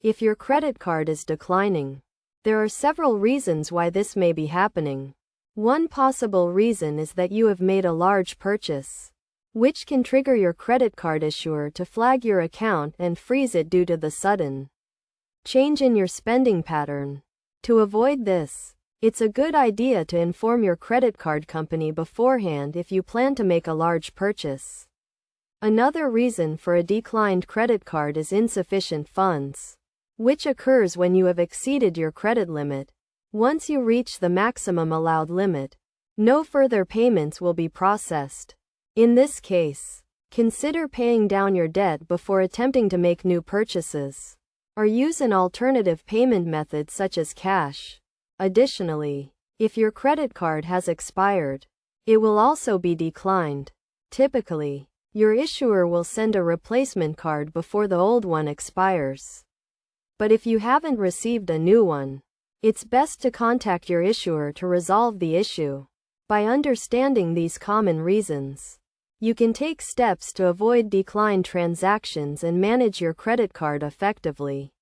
If your credit card is declining, there are several reasons why this may be happening. One possible reason is that you have made a large purchase, which can trigger your credit card issuer to flag your account and freeze it due to the sudden change in your spending pattern. To avoid this, it's a good idea to inform your credit card company beforehand if you plan to make a large purchase. Another reason for a declined credit card is insufficient funds, which occurs when you have exceeded your credit limit. Once you reach the maximum allowed limit, no further payments will be processed. In this case, consider paying down your debt before attempting to make new purchases, or use an alternative payment method such as cash. Additionally, if your credit card has expired, it will also be declined. Typically, your issuer will send a replacement card before the old one expires. But if you haven't received a new one, it's best to contact your issuer to resolve the issue. By understanding these common reasons, you can take steps to avoid declined transactions and manage your credit card effectively.